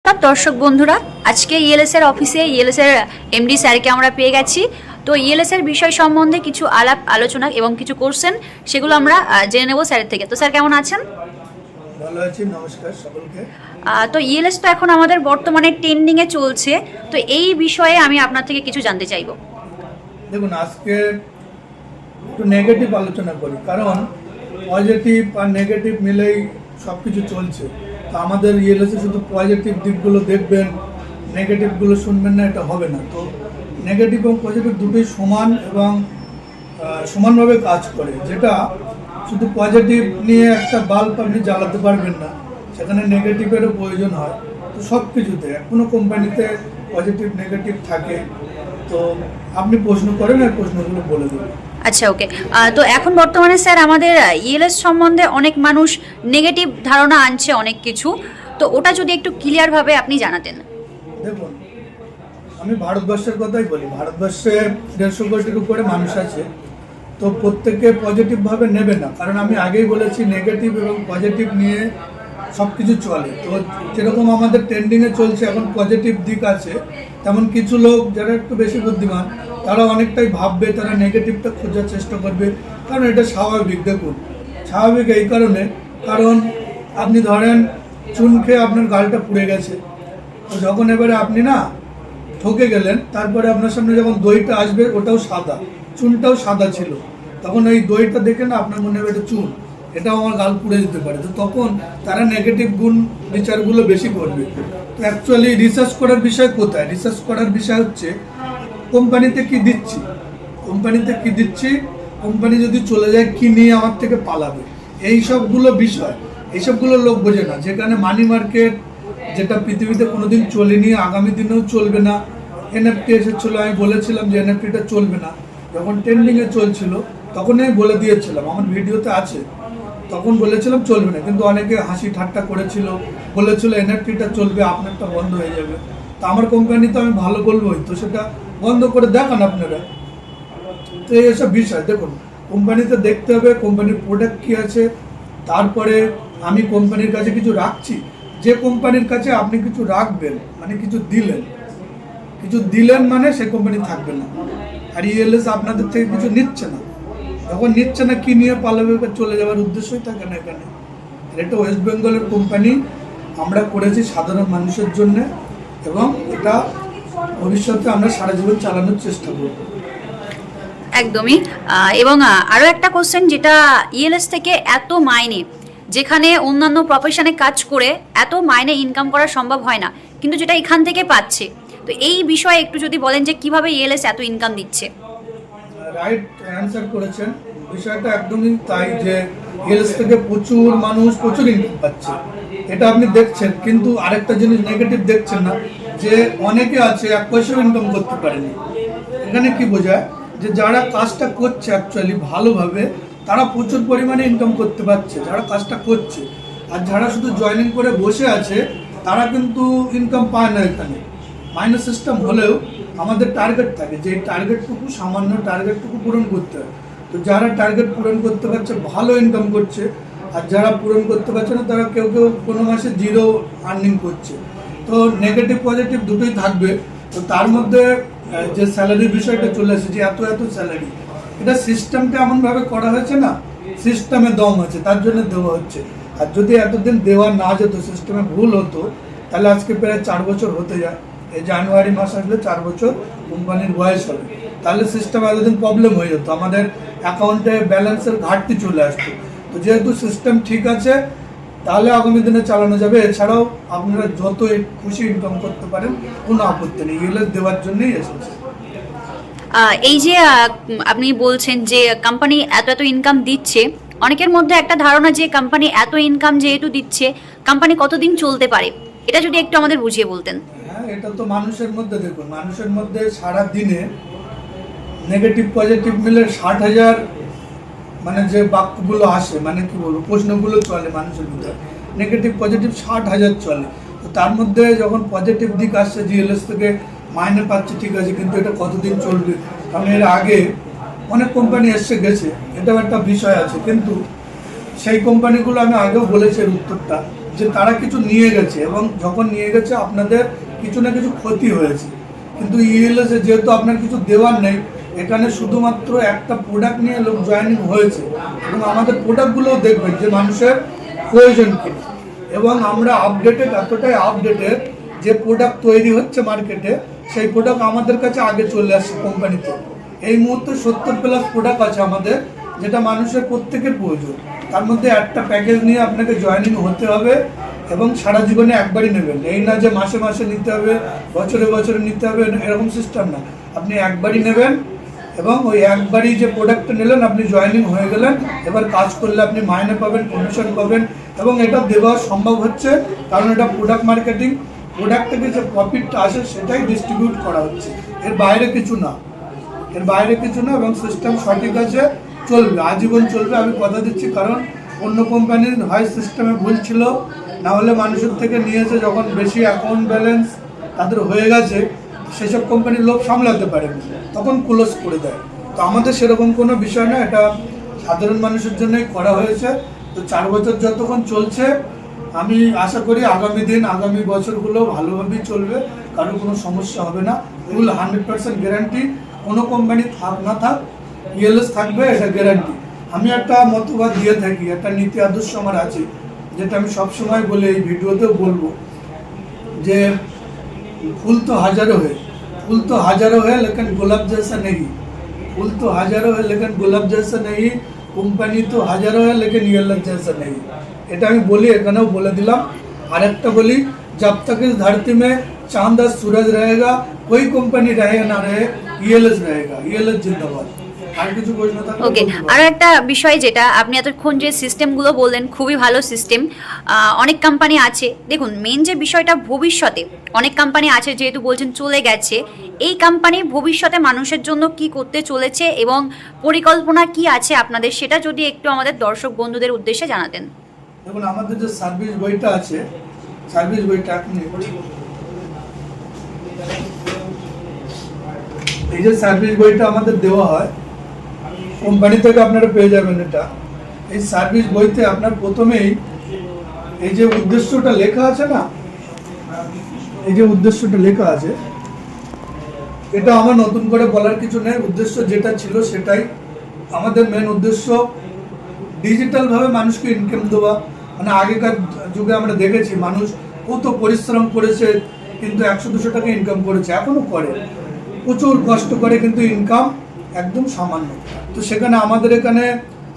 তার দর্শক বন্ধুরা, আজকে ইএলএস এর অফিসে ইএলএস এর এমডি স্যারকে আমরা পেয়ে গেছি। তো ইএলএস এর বিষয় সম্বন্ধে কিছু আলাপ আলোচনা এবং কিছু কোশ্চেন সেগুলো আমরা জেনে নেব স্যারের থেকে। তো স্যার কেমন আছেন? ভালো আছি, নমস্কার সকলকে। তো ইএলএস তো এখন আমাদের বর্তমানে ট্রেন্ডিংয়ে চলছে, তো এই বিষয়ে আমি আপনার থেকে কিছু জানতে চাইবো। দেখুন, আজকে একটু নেগেটিভ আলোচনা করি, কারণ পজিটিভ আর নেগেটিভ মিলেই সব কিছু চলছে। তো আমাদের ইএলএসে শুধু পজিটিভ দিকগুলো দেখবেন, নেগেটিভগুলো শুনবেন না, এটা হবে না। তো নেগেটিভ এবং পজিটিভ দুটোই সমান এবং সমানভাবে কাজ করে। যেটা শুধু পজিটিভ নিয়ে একটা বাল্ব আপনি জ্বালাতে পারবেন না, সেখানে নেগেটিভেরও প্রয়োজন হয়। তো সব কিছুতে কোনো কোম্পানিতে পজিটিভ নেগেটিভ থাকে। তো আপনি প্রশ্ন করেন আর প্রশ্নগুলো বলে দেবেন। আচ্ছা, ওকে। তো এখন বর্তমানে স্যার আমাদের ইএলএস সম্বন্ধে অনেক মানুষ নেগেটিভ ধারণা আনছে অনেক কিছু, তো ওটা যদি একটু ক্লিয়ারভাবে আপনি জানাতেন। দেখুন, আমি ভারতবর্ষের কথাই বলি। ভারতবর্ষে 150 কোটির উপরে মানুষ আছে। তো প্রত্যেকে পজিটিভভাবে নেবে না, কারণ আমি আগেই বলেছি নেগেটিভ এবং পজিটিভ নিয়ে সব কিছু চলে। তো যেরকম আমাদের ট্রেন্ডিংয়ে চলছে এখন পজিটিভ দিক আছে, তেমন কিছু লোক যারা একটু বেশি বুদ্ধিমান তারা অনেকটাই ভাববে, তারা নেগেটিভটা খোঁজার চেষ্টা করবে, কারণ এটা স্বাভাবিক। দেখুন, স্বাভাবিক এই কারণে, কারণ আপনি ধরেন চুন খেয়ে আপনার গালটা পুড়ে গেছে। তো যখন এবারে আপনি না ঠকে গেলেন, তারপরে আপনার সামনে যখন দইটা আসবে ওটাও সাদা, চুনটাও সাদা ছিল, তখন এই দইটা দেখে না আপনার মনে হবে এটা চুন, এটাও আমার গাল পুড়ে যেতে পারে। তো তখন তারা নেগেটিভ গুণ বিচারগুলো বেশি করবে। তো অ্যাকচুয়ালি রিসার্চ করার বিষয় কোথায়? রিসার্চ করার বিষয় হচ্ছে কোম্পানিতে কি দিচ্ছি, কোম্পানিতে কি দিচ্ছি, কোম্পানি যদি চলে যায় কি নিয়ে আমার থেকে পালাবে, এই সবগুলো বিষয়, এইসবগুলো লোক বোঝে না। যেখানে মানি মার্কেট, যেটা পৃথিবীতে কোনোদিন চলেনি, আগামী দিনেও চলবে না। এনএফটি এসেছিল, আমি বলেছিলাম যে এনএফটিটা চলবে না। যখন ট্রেন্ডিংয়ে চলছিল তখনই আমি বলে দিয়েছিলাম, আমার ভিডিওতে আছে, তখন বলেছিলাম চলবে না। কিন্তু অনেকে হাসি ঠাট্টা করেছিল, বলেছিল এনএফটিটা চলবে, আপনারটা বন্ধ হয়ে যাবে। তো আমার কোম্পানি তো আমি ভালো বলবোই, তো সেটা বন্ধ করে দেখান আপনারা। তো এইসব বিষয় দেখুন, কোম্পানিতে দেখতে হবে কোম্পানির প্রোডাক্ট কী আছে। তারপরে আমি কোম্পানির কাছে কিছু রাখছি, যে কোম্পানির কাছে আপনি কিছু রাখবেন মানে কিছু দিলেন মানে সে কোম্পানি থাকবে না। আর ইএলএস আপনাদের থেকে কিছু নিচ্ছে না, যখন নিচ্ছে না কি নিয়ে পালাবে, চলে যাওয়ার উদ্দেশ্যই থাকে না এখানে। এটা ওয়েস্ট বেঙ্গলের কোম্পানি, আমরা করেছি সাধারণ মানুষের জন্য, এবং এটা ভবিষ্যতে আমরা সারা জীবন চালানোর চেষ্টা করব। একদমই। এবং আরও একটা কোশ্চেন, যেটা ইএলএস থেকে এত মাইনে, যেখানে অন্যান্য প্রফেশনে কাজ করে এত মাইনে ইনকাম করা সম্ভব হয় না, কিন্তু যেটা এখান থেকে পাচ্ছে, তো এই বিষয়ে একটু যদি বলেন যে কিভাবে ইএলএস এত ইনকাম দিচ্ছে। রাইট অ্যান্সার করেছেন, বিষয়টা একদমই তাই যে ইএলএস থেকে প্রচুর মানুষ প্রচুর ইনকাম পাচ্ছে, এটা আপনি দেখছেন। কিন্তু আরেকটা জিনিস নেগেটিভ দেখছেন না, যে অনেকে আছে 1 পয়সাও ইনকাম করতে পারেনি। এখানে কি বোঝায়, যে যারা কাজটা করছে অ্যাকচুয়ালি ভালোভাবে, তারা প্রচুর পরিমাণে ইনকাম করতে পারছে যারা কাজটা করছে। আর যারা শুধু জয়েনিং করে বসে আছে তারা কিন্তু ইনকাম পায় না। এখানে মাইনাস সিস্টেম হলেও আমাদের টার্গেট থাকে, যে টার্গেটটুকু, সামান্য টার্গেটটুকু পূরণ করতে হয়। তো যারা টার্গেট পূরণ করতে পারছে ভালো ইনকাম করছে, আর যারা পূরণ করতে পারছে না তারা কেউ কেউ কোনো মাসে জিরো আর্নিং করছে। তো নেগেটিভ পজিটিভ দুটোই থাকবে। তো তার মধ্যে যে স্যালারির বিষয়টা চলে আসে, যে এত স্যালারি, এটা সিস্টেমটা এমনভাবে করা হয়েছে না, সিস্টেমে দম আছে তার জন্য দেওয়া হচ্ছে। আর যদি এতদিন দেওয়া না যেত, সিস্টেমে ভুল হতো, তাহলে আজকে প্রায় 4 বছর হতে যায়। এই জানুয়ারি মাস আসলে 4 বছর কোম্পানির বয়স হবে। তাহলে সিস্টেম এতদিন প্রবলেম হয়ে যেত, আমাদের অ্যাকাউন্টে ব্যালেন্সের ঘাটতি চলে আসতো। তো যেহেতু সিস্টেম ঠিক আছে, তাহলে আগামী দিনে চালানো যাবে। এছাড়াও আপনারা যত খুশি ইনকাম করতে পারেন, কোনো আপত্তি নেই, ইএলএস দেওয়ার জন্যই এসেছে। এই যে আপনি বলছেন যে কোম্পানি এত ইনকাম দিচ্ছে, অনেকের মধ্যে একটা ধারণা যে কোম্পানি এত ইনকাম যেহেতু দিচ্ছে, কোম্পানি কতদিন চলতে পারে, এটা যদি একটু আমাদের বুঝিয়ে বলতেন। হ্যাঁ, এটা তো মানুষের মধ্যে, দেখুন মানুষের মধ্যে সারা দিনে নেগেটিভ পজিটিভ মিলে 60,000 মানে যে বাক্যগুলো আসে, মানে কি বলবো, প্রশ্নগুলো চলে মানুষের ভিতরে, নেগেটিভ পজিটিভ 60,000 চলে। তো তার মধ্যে যখন পজিটিভ দিক আসছে, জিএলএস থেকে মাইনে পাচ্ছে, ঠিক আছে, কিন্তু এটা কতদিন চলবে? কারণ এর আগে অনেক কোম্পানি এসে গেছে, এটাও একটা বিষয় আছে। কিন্তু সেই কোম্পানিগুলো আমি আগেও বলেছি এর উত্তরটা, যে তারা কিছু নিয়ে গেছে এবং যখন নিয়ে গেছে আপনাদের কিছু না কিছু ক্ষতি হয়েছে, কিন্তু ইএলএস এ যেহেতু আপনার কিছু দেওয়ার নেই, এখানে শুধুমাত্র একটা প্রোডাক্ট নিয়ে লোক জয়েনিং হয়েছে এবং আমাদের প্রোডাক্টগুলোও দেখবেন যে মানুষের প্রয়োজন কিনা, এবং আমরা আপডেটেড, এতটাই আপডেটেড যে প্রোডাক্ট তৈরি হচ্ছে মার্কেটে সেই প্রোডাক্ট আমাদের কাছে আগে চলে আসছে কোম্পানিতে। এই মুহূর্তে 70+ প্রোডাক্ট আছে আমাদের, যেটা মানুষের প্রত্যেকের প্রয়োজন। তার মধ্যে একটা প্যাকেজ নিয়ে আপনাকে জয়েনিং হতে হবে এবং সারা জীবনে একবারই নেবেন। এই না যে মাসে মাসে নিতে হবে, বছরে বছরে নিতে হবে, এরকম সিস্টেম না। আপনি একবারই নেবেন এবং ওই একবারই যে প্রোডাক্টটা নিলেন আপনি জয়েনিং হয়ে গেলেন। এবার কাজ করলে আপনি মাইনে পাবেন, কমিশন পাবেন, এবং এটা দেওয়া সম্ভব হচ্ছে কারণ এটা প্রোডাক্ট মার্কেটিং। প্রোডাক্ট থেকে যে প্রফিটটা আসে সেটাই ডিস্ট্রিবিউট করা হচ্ছে, এর বাইরে কিছু না, এর বাইরে কিছু না। এবং সিস্টেম সঠিক আছে, চলবে, আজীবন চলবে, আমি কথা দিচ্ছি। কারণ অন্য কোম্পানির হয় সিস্টেমে ভুল ছিল, না হলে মানুষের থেকে নিয়েছে যখন বেশি অ্যাকাউন্ট ব্যালেন্স তাদের হয়ে গেছে, সেসব কোম্পানির লোক সামলাতে পারেনি, তখন ক্লোজ করে দেয়। তো আমাদের সেরকম কোনো বিষয় না, এটা সাধারণ মানুষের জন্যই করা হয়েছে। তো 4 বছর যতক্ষণ চলছে, আমি আশা করি আগামী দিন, আগামী বছরগুলো ভালোভাবেই চলবে, কারো কোনো সমস্যা হবে না। ফুল 100% গ্যারান্টি, কোনো কোম্পানি থাক না থাক ইএলএস থাকবে, এটা গ্যারান্টি। আমি একটা মতবাদ দিয়ে থাকি, একটা নীতি আদর্শ আমার আছে, যেটা আমি সবসময় বলি, এই ভিডিওতেও বলবো, যে फूल तो हजारों है, फूल तो हजारों है लेकिन गुलाब जैसा नहीं, फूल तो हजारों है लेकिन गुलाब जैसा नहीं, কোম্পানি তো হাজারো है लेकिन ইএলএস जैसा नहीं। এটা আমি বলি, এখানেও বলে দিলাম। আরেকটা বলি, जब तक इस धरती में चांद और सूरज रहेगा कोई कंपनी रहे ना रहे, ইএলএস रहेगा, ইএলএস जिंदाबाद। আর কিছু প্রশ্ন থাকলে ওকে, আর একটা বিষয় যেটা আপনি এতক্ষণ যে সিস্টেমগুলো বললেন, খুবই ভালো সিস্টেম। অনেক কোম্পানি আছে, দেখুন মেন যে বিষয়টা, ভবিষ্যতে অনেক কোম্পানি আছে, যেহেতু বলছেন চলে গেছে, এই কোম্পানি ভবিষ্যতে মানুষের জন্য কি করতে চলেছে এবং পরিকল্পনা কি আছে আপনাদের, সেটা যদি একটু আমাদের দর্শক বন্ধুদের উদ্দেশ্যে জানাতেন। দেখুন, আমাদের যে সার্ভিস বইটা আছে, সার্ভিস বইটা এই যে সার্ভিস বইটা আমাদের দেওয়া হয় কোম্পানি থেকে, আপনারা পেয়ে যাবেন এটা। এই সার্ভিস বইতে আপনার প্রথমেই এই যে উদ্দেশ্যটা লেখা আছে না, এই যে উদ্দেশ্যটা লেখা আছে, এটা আমার নতুন করে বলার কিছু নেই। উদ্দেশ্য যেটা ছিল সেটাই আমাদের মেন উদ্দেশ্য, ডিজিটালভাবে মানুষকে ইনকাম দেওয়া। মানে আগেকার যুগে আমরা দেখেছি মানুষ কত পরিশ্রম করেছে, কিন্তু 100-200 টাকা ইনকাম করেছে, এখনও করে, প্রচুর কষ্ট করে, কিন্তু ইনকাম একদম সামান্য। তো সেখানে আমাদের এখানে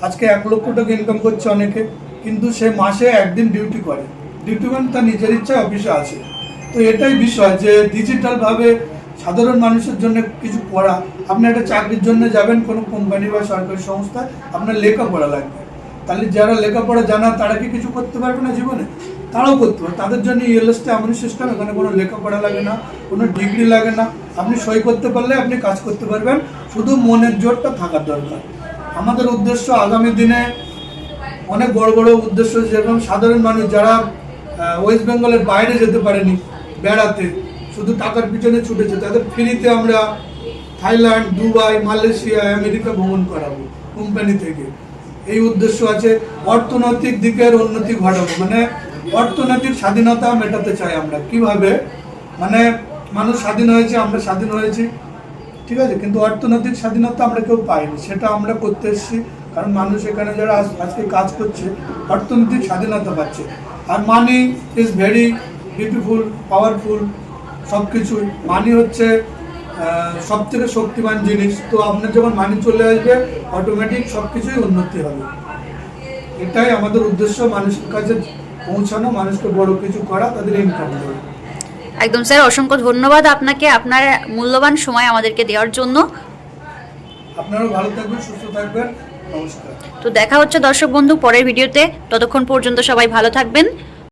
আজকে 1 লক্ষ টাকা ইনকাম করছে অনেকে, কিন্তু সে মাসে একদিন ডিউটি করে, ডিউটি মানে তার নিজের ইচ্ছায় অফিসে আছে। তো এটাই বিষয় যে ডিজিটালভাবে সাধারণ মানুষের জন্য কিছু করা। আপনি একটা চাকরির জন্য যাবেন কোনো কোম্পানি বা সরকারি সংস্থায়, আপনার লেখাপড়া লাগবে, তাহলে যারা লেখাপড়া জানা তারা কি কিছু করতে পারবে না জীবনে? তারাও করতে পারে। তাদের জন্য ইএলএসটা এমন সিস্টেম, এখানে কোনো লেখাপড়া লাগে না, কোনো ডিগ্রি লাগে না, আপনি সই করতে পারলে আপনি কাজ করতে পারবেন, শুধু মনের জোরটা থাকার দরকার। আমাদের উদ্দেশ্য আগামী দিনে অনেক বড় বড় উদ্দেশ্য, যেরকম সাধারণ মানুষ যারা ওয়েস্ট বেঙ্গলের বাইরে যেতে পারেনি বেড়াতে, শুধু টাকার পিছনে ছুটেছে, তাদের ফ্রিতে আমরা থাইল্যান্ড, দুবাই, মালয়েশিয়া, আমেরিকা ভ্রমণ করাবো কোম্পানি থেকে। এই উদ্দেশ্য আছে। অর্থনৈতিক দিকের উন্নতি ঘটাবো, মানে অর্থনৈতিক স্বাধীনতা মেটাতে চাই আমরা। কিভাবে? মানে মানুষ স্বাধীন হয়েছে, আমরা স্বাধীন হয়েছি, ঠিক আছে, কিন্তু অর্থনৈতিক স্বাধীনতা আমরা কেউ পাইনি, সেটা আমরা করতে এসেছি। কারণ মানুষ এখানে যারা আজকে কাজ করছে অর্থনৈতিক স্বাধীনতা পাচ্ছে। আর money is very beautiful, powerful, সব কিছুই। মানি হচ্ছে সব থেকে শক্তিমান জিনিস। তো আপনার যখন মানি চলে আসবে, অটোমেটিক সব কিছুই উন্নতি হবে। এটাই আমাদের উদ্দেশ্য, মানুষের কাছে পৌঁছানো, মানুষকে বড় কিছু করা, তাদের ইনকাম দেওয়া। একদম স্যার, অসংখ্য ধন্যবাদ আপনাকে আপনার মূল্যবান সময় আমাদেরকে দেওয়ার জন্য। আপনারাও ভালো থাকবেন, সুস্থ থাকবেন, নমস্কার। তো দেখা হচ্ছে দর্শক বন্ধু পরের ভিডিওতে, ততক্ষণ পর্যন্ত সবাই ভালো থাকবেন।